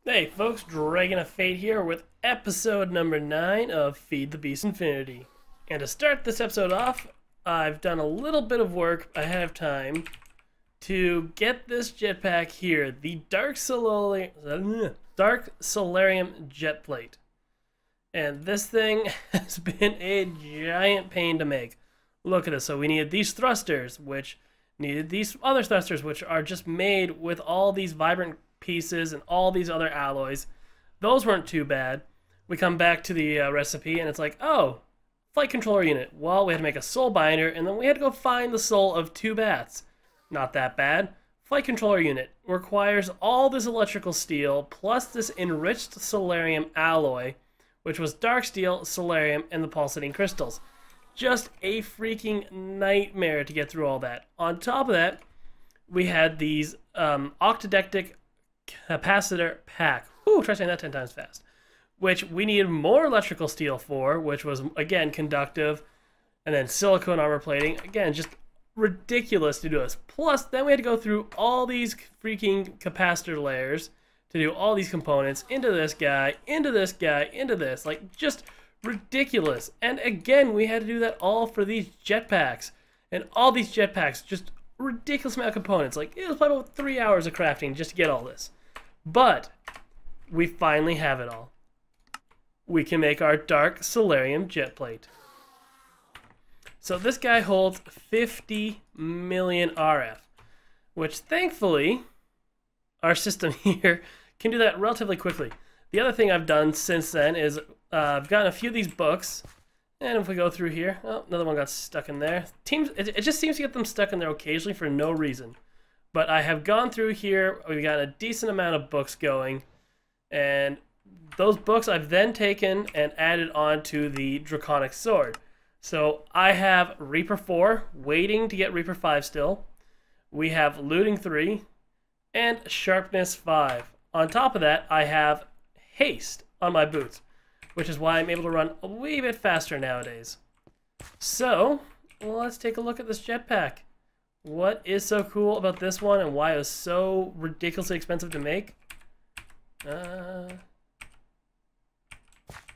Hey folks, Dragon of Fate here with episode number 9 of FTB Infinity. And to start this episode off, I've done a little bit of work ahead of time to get this jetpack here, the Dark Solarium jet plate. And this thing has been a giant pain to make. Look at this. So we needed these thrusters, which needed these other thrusters, which are just made with all these vibrant pieces and all these other alloys. Those weren't too bad. We come back to the recipe and it's like, oh, flight controller unit. Well, we had to make a soul binder and then we had to go find the soul of 2 bats. Not that bad. Flight controller unit requires all this electrical steel plus this enriched solarium alloy, which was dark steel, solarium, and the pulsating crystals. Just a freaking nightmare to get through all that. On top of that, we had these octadectic capacitor pack. Whew, try saying that 10 times fast. Which we needed more electrical steel for, which was, again, conductive. And then silicone armor plating. Again, just ridiculous to do this. Plus, then we had to go through all these freaking capacitor layers to do all these components into this guy, into this guy, into this. Like, just ridiculous. And again, we had to do that all for these jetpacks. And all these jetpacks, just ridiculous amount of components. Like, it was probably about 3 hours of crafting just to get all this. But we finally have it all. We can make our dark solarium jet plate. So this guy holds 50 million RF, which thankfully our system here can do that relatively quickly. The other thing I've done since then is I've gotten a few of these books. And if we go through here, oh, another one got stuck in there. It just seems to get them stuck in there occasionally for no reason. But I have gone through here, we've got a decent amount of books going, and those books I've then taken and added onto the Draconic Sword. So I have Reaper 4, waiting to get Reaper 5 still. We have Looting 3, and Sharpness 5. On top of that, I have Haste on my boots, which is why I'm able to run a wee bit faster nowadays. So, well, let's take a look at this jetpack. What is so cool about this one and why it was so ridiculously expensive to make? I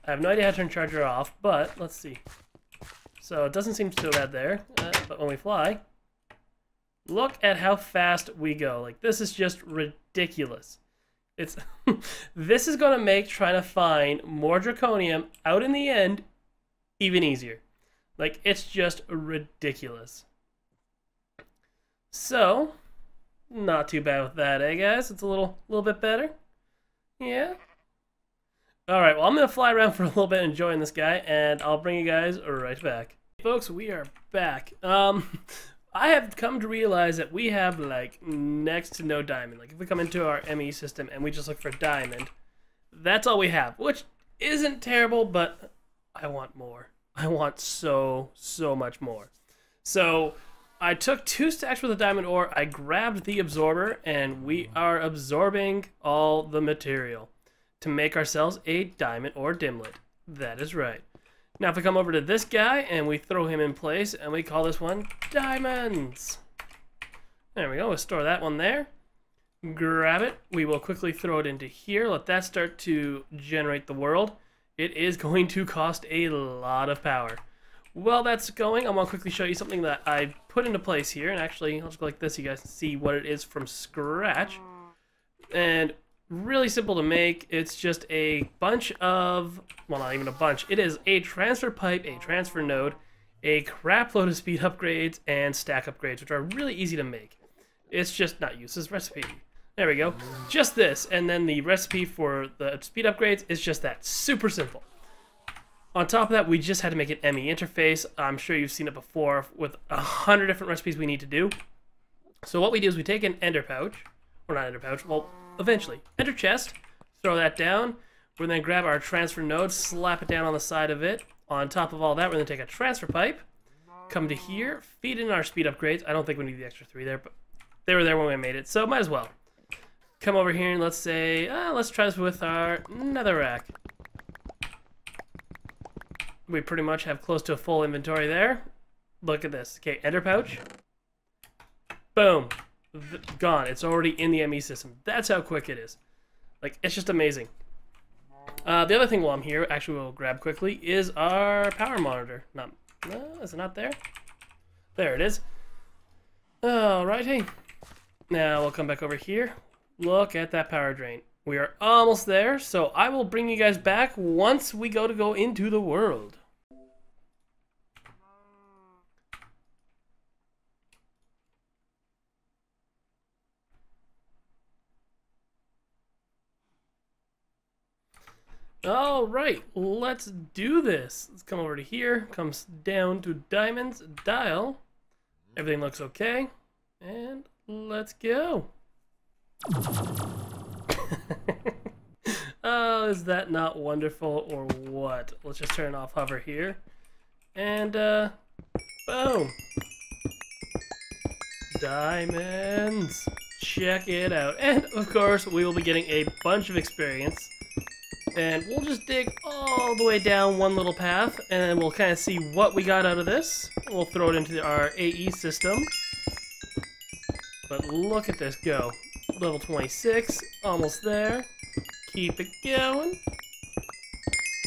have no idea how to turn charger off, but let's see. So it doesn't seem so bad there, but when we fly, look at how fast we go. Like, this is just ridiculous. It's this is going to make trying to find more draconium out in the end even easier. Like, it's just ridiculous. So, not too bad with that, eh, guys? It's a little bit better. Yeah. All right. Well, I'm gonna fly around for a little bit, enjoying this guy, and I'll bring you guys right back. Folks, we are back. I have come to realize that we have, like, next to no diamond. Like, if we come into our ME system and we just look for diamond, that's all we have, which isn't terrible, but I want more. I want so much more. So I took 2 stacks worth of diamond ore, I grabbed the absorber, and we are absorbing all the material to make ourselves a diamond ore dimlet. That is right. Now if we come over to this guy and we throw him in place and we call this one diamonds. There we go, we'll store that one there. Grab it, we will quickly throw it into here, let that start to generate the world. It is going to cost a lot of power. While that's going, I'm going to quickly show you something that I put into place here. And actually, I'll just go like this so you guys can see what it is from scratch. And really simple to make. It's just a bunch of, well, not even a bunch. It is a transfer pipe, a transfer node, a crap load of speed upgrades, and stack upgrades, which are really easy to make. It's just not used as recipe. There we go. Just this. And then the recipe for the speed upgrades is just that. Super simple. On top of that, we just had to make an ME interface. I'm sure you've seen it before with 100 different recipes we need to do. So what we do is we take an ender pouch, or not ender pouch, well, eventually, ender chest, throw that down. We're then grab our transfer node, slap it down on the side of it. On top of all that, we're going to take a transfer pipe, come to here, feed in our speed upgrades. I don't think we need the extra 3 there, but they were there when we made it, so might as well. Come over here and let's say, let's try this with our netherrack. We pretty much have close to a full inventory there. Look at this. Okay, ender pouch. Boom. Gone. It's already in the ME system. That's how quick it is. Like, it's just amazing. The other thing while I'm here, actually we'll grab quickly, is our power monitor. Is it not there? There it is. Alrighty. Now we'll come back over here. Look at that power drain. We are almost there, so I will bring you guys back once we go into the world. All right, let's do this. Let's come over to here, comes down to diamonds, dial. Everything looks okay, and let's go. Oh, is that not wonderful or what? Let's just turn off hover here, and boom. Diamonds, check it out. And of course, we will be getting a bunch of experience. And we'll just dig all the way down one little path, and we'll kind of see what we got out of this. We'll throw it into our AE system. But look at this go. Level 26, almost there. Keep it going.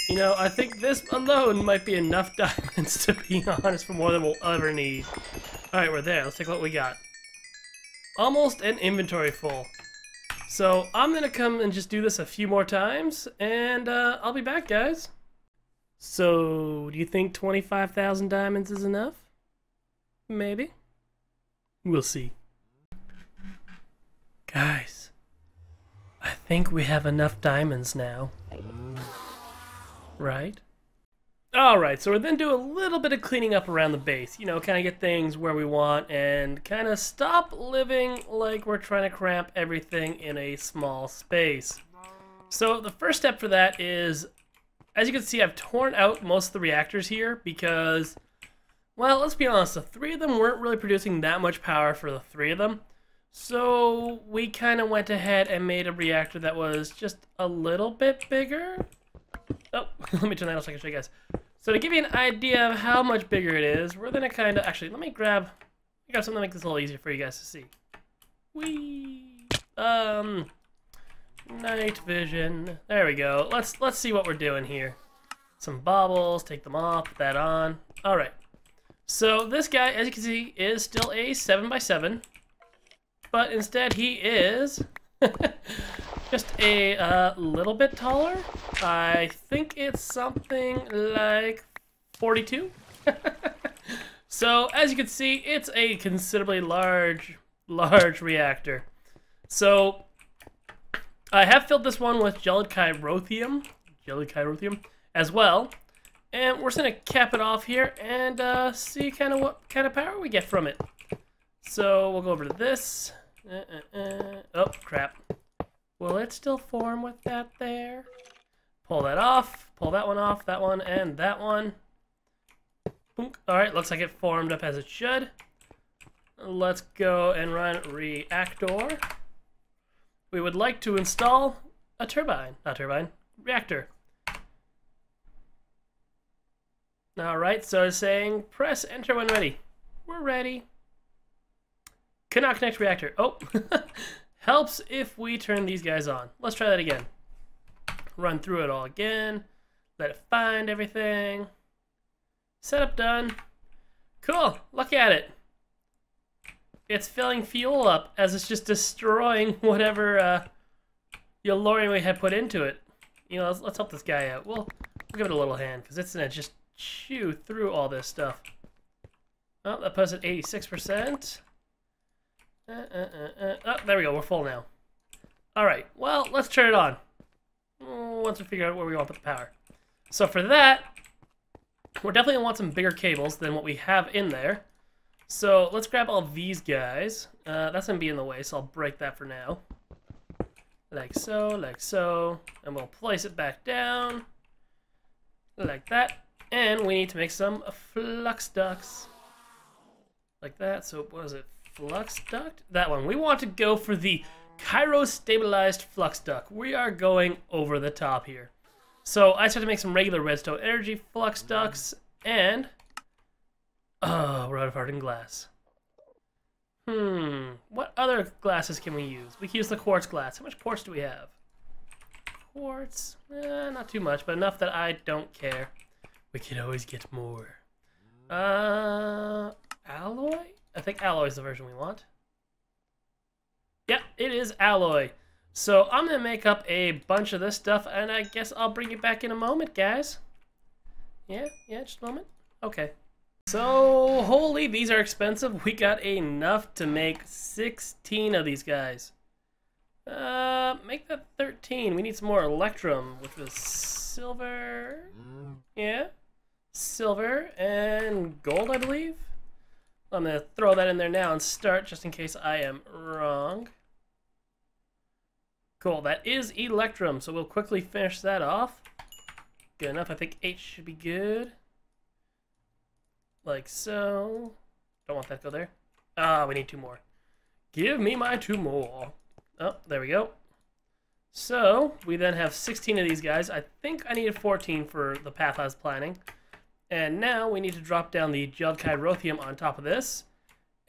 You know, I think this alone might be enough diamonds, to be honest, for more than we'll ever need. Alright, we're there. Let's take a look what we got. Almost an inventory full. So I'm gonna come and just do this a few more times, and I'll be back, guys. So, do you think 25,000 diamonds is enough? Maybe. We'll see. Guys, I think we have enough diamonds now. Right? Alright, so we're then do a little bit of cleaning up around the base. You know, kind of get things where we want and kind of stop living like we're trying to cramp everything in a small space. So the first step for that is, as you can see, I've torn out most of the reactors here because, well, let's be honest, the three of them weren't really producing that much power for the three of them. So we kind of went ahead and made a reactor that was just a little bit bigger. Oh, let me turn that off so I can show you guys. So to give you an idea of how much bigger it is, we're gonna kind of, actually, let me grab something to make this a little easier for you guys to see. Whee! Night vision. There we go. Let's see what we're doing here. Some baubles, take them off, put that on. All right. So this guy, as you can see, is still a 7x7, but instead he is just a little bit taller. I think it's something like 42. So as you can see, it's a considerably large reactor. So I have filled this one with jellied chirothium as well, and we're just gonna cap it off here and see kind of what kind of power we get from it. So we'll go over to this. Oh crap! Will it still form with that there? Pull that off. Pull that one off. That one and that one. All right, looks like it formed up as it should. Let's go and run reactor. We would like to install a reactor. All right, so it's saying press enter when ready. We're ready. Cannot connect reactor. Oh, helps if we turn these guys on. Let's try that again. Run through it all again. Let it find everything. Setup done. Cool, look at it. It's filling fuel up as it's just destroying whatever Yolorian we had put into it. You know, let's help this guy out. We'll give it a little hand because it's gonna just chew through all this stuff. Oh, that puts it 86%. Oh, there we go. We're full now. All right. Well, let's turn it on once we figure out where we want to put the power. So for that, we're definitely gonna want some bigger cables than what we have in there. So let's grab all these guys. That's gonna be in the way, so I'll break that for now. Like so, and we'll place it back down like that. And we need to make some flux ducts like that. So what is it? Flux duct? That one. We want to go for the Kyro-stabilized flux duct. We are going over the top here. So I just have to make some regular redstone energy flux ducts, and oh, we're out of hardened glass. What other glasses can we use? We can use the quartz glass. How much quartz do we have? quartz. Not too much, but enough that I don't care. We could always get more. Alloy? I think alloy is the version we want. Yeah, it is alloy. So I'm gonna make up a bunch of this stuff, and I guess I'll bring you back in a moment, guys. Yeah, just a moment. Okay. So, holy, these are expensive. We got enough to make 16 of these guys. Make that 13. We need some more electrum, which was silver. Yeah, silver and gold, I believe. I'm gonna throw that in there now and start, just in case I am wrong. Cool, that is electrum, so we'll quickly finish that off. Good enough, I think 8 should be good. Like so. Don't want that to go there. Ah, we need 2 more. Give me my 2 more. Oh, there we go. So, we then have 16 of these guys. I think I needed 14 for the path I was planning. And now we need to drop down the gelled chirothium on top of this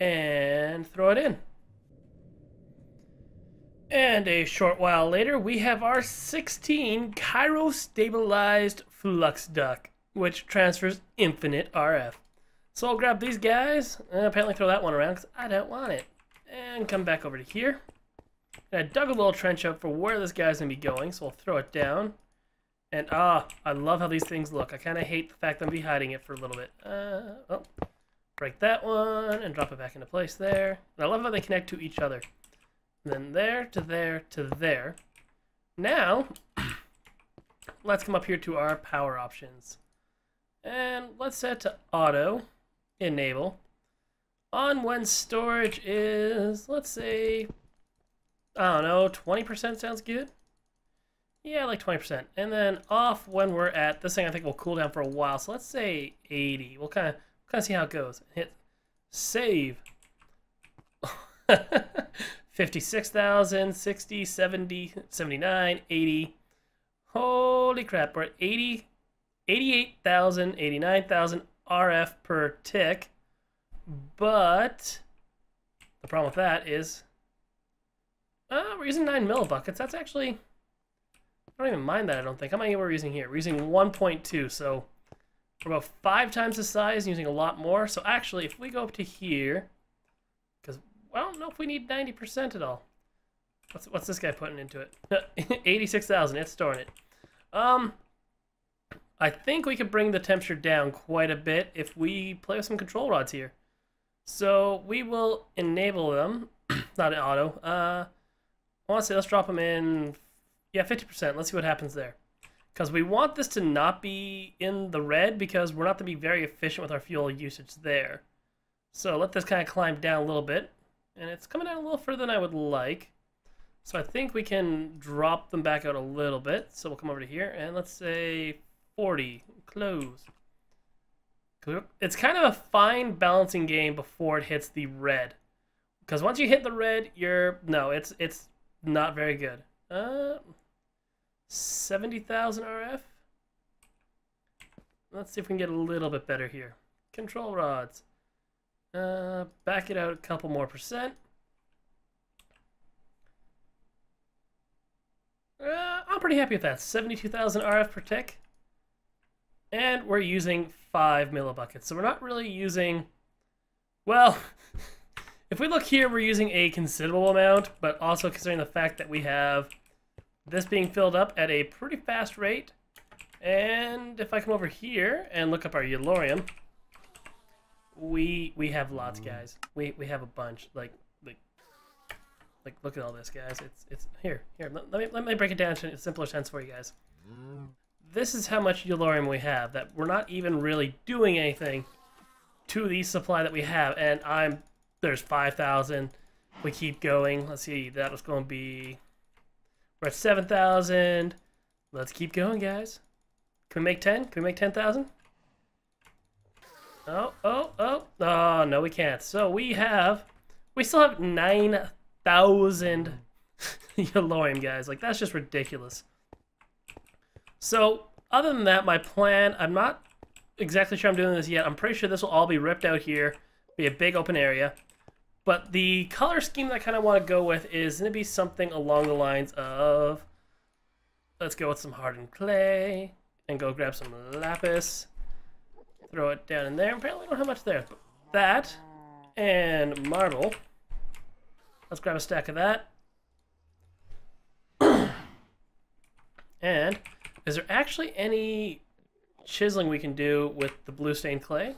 and throw it in. And a short while later, we have our 16 chiro-stabilized flux duct, which transfers infinite RF. So I'll grab these guys, and apparently throw that one around because I don't want it. And come back over to here. And I dug a little trench out for where this guy's going to be going, so we'll throw it down. And I love how these things look. I kind of hate the fact that I'm be hiding it for a little bit. Oh, break that one and drop it back into place there. And I love how they connect to each other. And then there to there to there. Now, let's come up here to our power options. And let's set to auto, enable. On when storage is, let's say, I don't know, 20% sounds good? Yeah, like 20%. And then off when we're at, this thing I think will cool down for a while, so let's say 80. We'll kind of see how it goes. Hit save. 56,000, 60, 70, 79, 80. Holy crap, we're at 80, 88,000, 89,000 RF per tick. But the problem with that is we're using 9 millibuckets. That's actually, I don't even mind that, I don't think. How many we're using here? We're using 1.2, so we're about 5 times the size, using a lot more. So actually, if we go up to here, because I don't know if we need 90% at all. What's this guy putting into it? 86,000, it's storing it. I think we could bring the temperature down quite a bit if we play with some control rods here. So we will enable them, not in auto. I want to say let's drop them in, yeah, 50%. Let's see what happens there. Because we want this to not be in the red because we're not going to be very efficient with our fuel usage there. So let this kind of climb down a little bit. And it's coming down a little further than I would like. So I think we can drop them back out a little bit. So we'll come over to here and let's say 40, close. It's kind of a fine balancing game before it hits the red. Because once you hit the red, it's not very good. 70,000 RF. Let's see if we can get a little bit better here. Control rods. Back it out a couple more percent. I'm pretty happy with that. 72,000 RF per tick. And we're using 5 millibuckets. So we're not really using, well, if we look here, we're using a considerable amount, but also considering the fact that we have this being filled up at a pretty fast rate. And if I come over here and look up our Yellorium, we have lots, guys. We have a bunch. Like look at all this, guys. It's here. Let me break it down to a simpler sense for you guys. This is how much Yellorium we have, that we're not even really doing anything to the supply that we have. And there's 5,000. We keep going. Let's see, that was going to be, we're at 7,000. Let's keep going, guys. Can we make 10? Can we make 10,000? Oh, no, we can't. So we still have 9,000 Yellorium, guys. Like, that's just ridiculous. So, other than that, my plan, I'm not exactly sure I'm doing this yet. I'm pretty sure this will all be ripped out here, be a big open area. But the color scheme that I kind of want to go with is going to be something along the lines of let's go with some hardened clay and go grab some lapis. Throw it down in there. Apparently, we don't have much there. But that and marble. Let's grab a stack of that. And is there actually any chiseling we can do with the blue stained clay?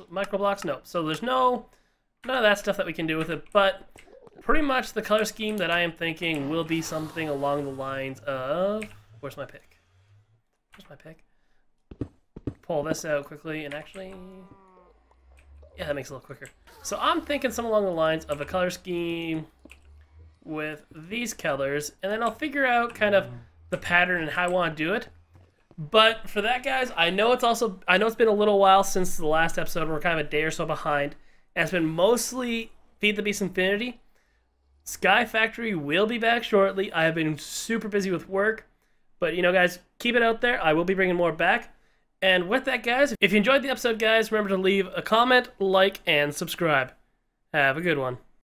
Micro blocks? No. So there's none of that stuff that we can do with it, but pretty much the color scheme that I am thinking will be something along the lines of... Where's my pick? Where's my pick? Pull this out quickly and actually... Yeah, that makes it a little quicker. So I'm thinking something along the lines of a color scheme with these colors, and then I'll figure out kind of the pattern and how I want to do it. But for that, guys, I know it's been a little while since the last episode. We're kind of a day or so behind, and it's been mostly Feed the Beast Infinity. Sky Factory will be back shortly. I have been super busy with work, but you know, guys, keep it out there. I will be bringing more back. And with that, guys, if you enjoyed the episode, guys, remember to leave a comment, like, and subscribe. Have a good one.